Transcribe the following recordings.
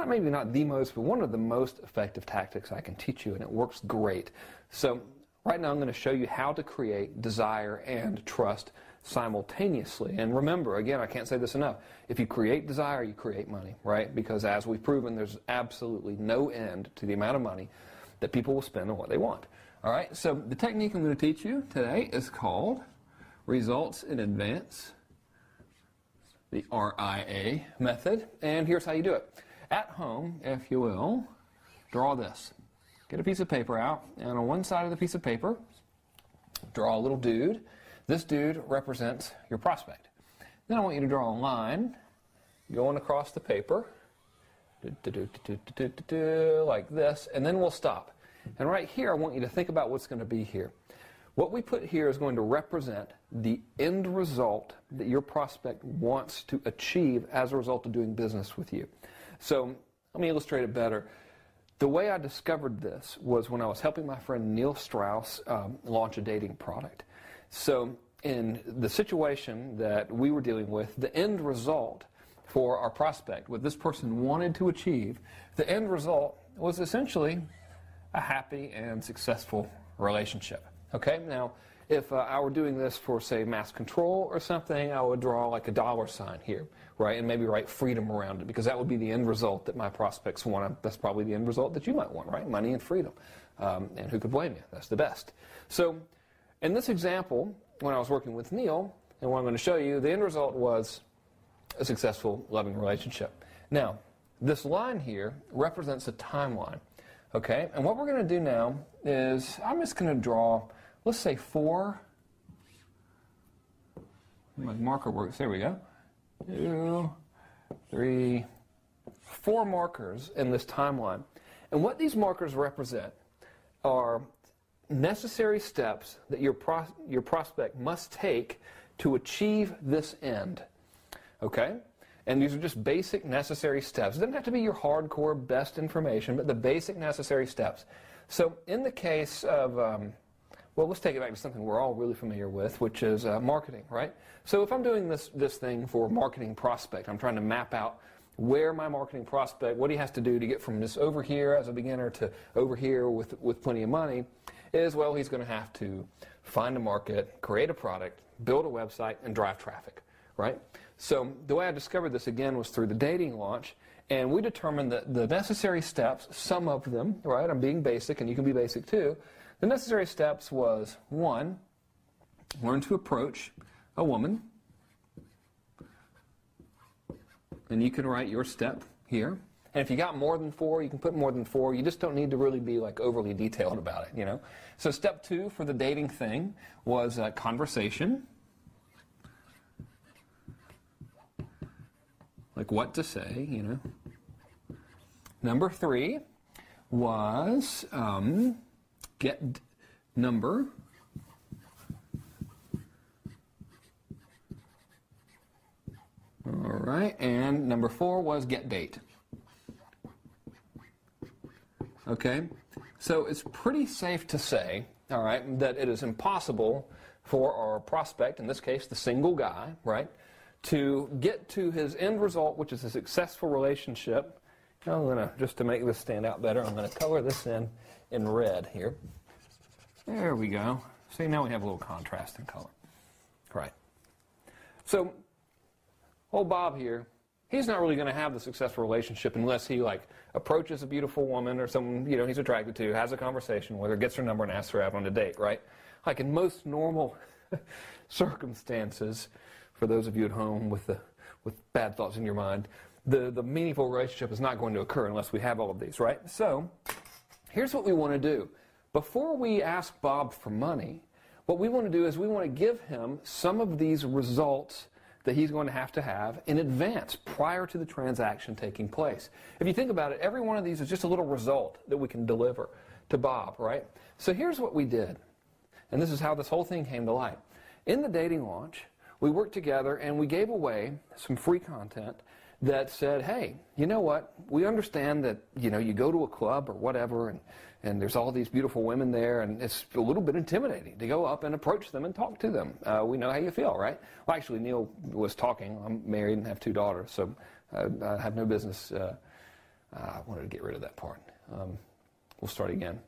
not maybe not the most, but one of the most effective tactics I can teach you, and it works great. So right now I'm going to show you how to create desire and trust simultaneously. And remember, again, I can't say this enough, if you create desire, you create money, right? Because as we've proven, there's absolutely no end to the amount of money that people will spend on what they want. All right, so the technique I'm going to teach you today is called Results in Advance, the RIA method. And here's how you do it. At home, if you will, draw this. Get a piece of paper out, and on one side of the piece of paper, draw a little dude. This dude represents your prospect. Then I want you to draw a line going across the paper, like this, and then we'll stop. And right here, I want you to think about what's going to be here. What we put here is going to represent the end result that your prospect wants to achieve as a result of doing business with you. So let me illustrate it better. The way I discovered this was when I was helping my friend Neil Strauss launch a dating product. So in the situation that we were dealing with, the end result for our prospect, what this person wanted to achieve, the end result was essentially a happy and successful relationship. Okay, now if I were doing this for, say, mass control or something, I would draw like a dollar sign here, right, and maybe write freedom around it, because that would be the end result that my prospects want. That's probably the end result that you might want, right? Money and freedom. And who could blame you? That's the best. So in this example, when I was working with Neil, and what I'm going to show you, the end result was a successful, loving relationship. Now, this line here represents a timeline. Okay, and what we're going to do now is I'm just going to draw, let's say 4. My marker works. There we go. 2, 3, 4 markers in this timeline. And what these markers represent are necessary steps that your prospect must take to achieve this end. Okay? And these are just basic necessary steps. It doesn't have to be your hardcore best information, but the basic necessary steps. So in the case of, well, let's take it back to something we're all really familiar with, which is marketing, right? So if I'm doing this thing for marketing prospect, I'm trying to map out where my marketing prospect, what he has to do to get from this over here as a beginner to over here with plenty of money, is, well, he's going to have to find a market, create a product, build a website, and drive traffic, right? So the way I discovered this, again, was through the dating launch, and we determined that the necessary steps, some of them, right, I'm being basic, and you can be basic too, the necessary steps was, 1, learn to approach a woman, and you can write your step here. And if you got more than 4, you can put more than 4. You just don't need to really be like overly detailed about it, you know. So step 2 for the dating thing was conversation. Like what to say, you know. Number 3 was get number. All right, and number 4 was get date. Okay, so it's pretty safe to say, all right, that it is impossible for our prospect, in this case the single guy, right, to get to his end result, which is a successful relationship. Now I'm going to, just to make this stand out better, I'm going to color this in red here. There we go. See, now we have a little contrast in color. Right. So, old Bob here, he's not really going to have the successful relationship unless he, like, approaches a beautiful woman or someone, you know, he's attracted to, has a conversation with her, gets her number, and asks her out on a date, right? Like in most normal circumstances, for those of you at home with bad thoughts in your mind, the meaningful relationship is not going to occur unless we have all of these, right? So, here's what we want to do. Before we ask Bob for money, what we want to do is we want to give him some of these results that he's going to have in advance, prior to the transaction taking place. If you think about it, every one of these is just a little result that we can deliver to Bob, right? So here's what we did, and this is how this whole thing came to light. In the dating launch, we worked together and we gave away some free content that said, hey, you know what, we understand that, you know, you go to a club or whatever, and there's all these beautiful women there, and it's a little bit intimidating to go up and approach them and talk to them. We know how you feel, right? Well, actually, Neil was talking. I'm married and have 2 daughters, so I have no business I wanted to get rid of that part. We'll start again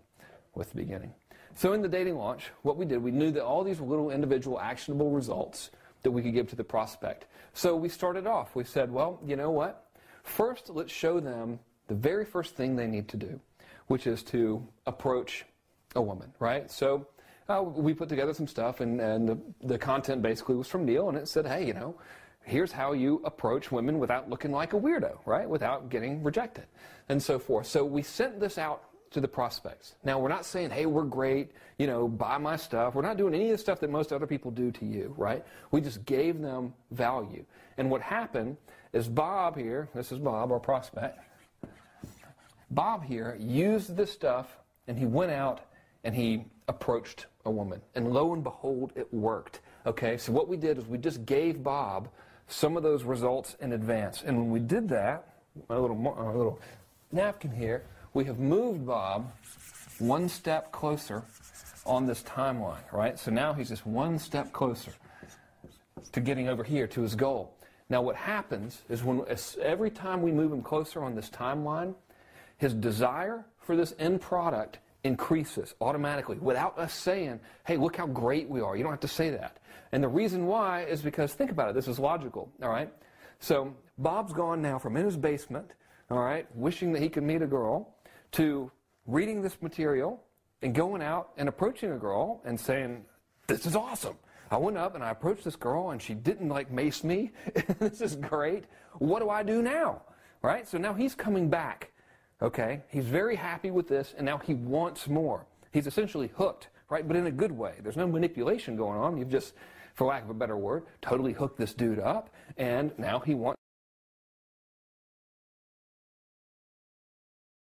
with the beginning. So in the dating launch, what we did, we knew that all these little individual actionable results that we could give to the prospect. So we started off. We said, well, you know what? First, let's show them the very first thing they need to do, which is to approach a woman, right? So we put together some stuff, and the content basically was from Neil, and it said, hey, you know, here's how you approach women without looking like a weirdo, right? Without getting rejected, and so forth. So we sent this out to the prospects. Now, we're not saying, hey, we're great, you know, buy my stuff. We're not doing any of the stuff that most other people do to you, right? We just gave them value. And what happened is Bob here, this is Bob, our prospect, Bob here used this stuff, and he went out and he approached a woman. And lo and behold, it worked. Okay, so what we did is we just gave Bob some of those results in advance. And when we did that, a little napkin here, we have moved Bob one step closer on this timeline, right? So now he's just one step closer to getting over here to his goal. Now what happens is every time we move him closer on this timeline, his desire for this end product increases automatically without us saying, hey, look how great we are. You don't have to say that. And the reason why is because, think about it, this is logical, all right? So Bob's gone now from in his basement, all right, wishing that he could meet a girl, to reading this material and going out and approaching a girl and saying, this is awesome. I went up and I approached this girl and she didn't like mace me. This is great. What do I do now? Right? So now he's coming back. Okay? He's very happy with this and now he wants more. He's essentially hooked, right? But in a good way. There's no manipulation going on. You've just, for lack of a better word, totally hooked this dude up and now he wants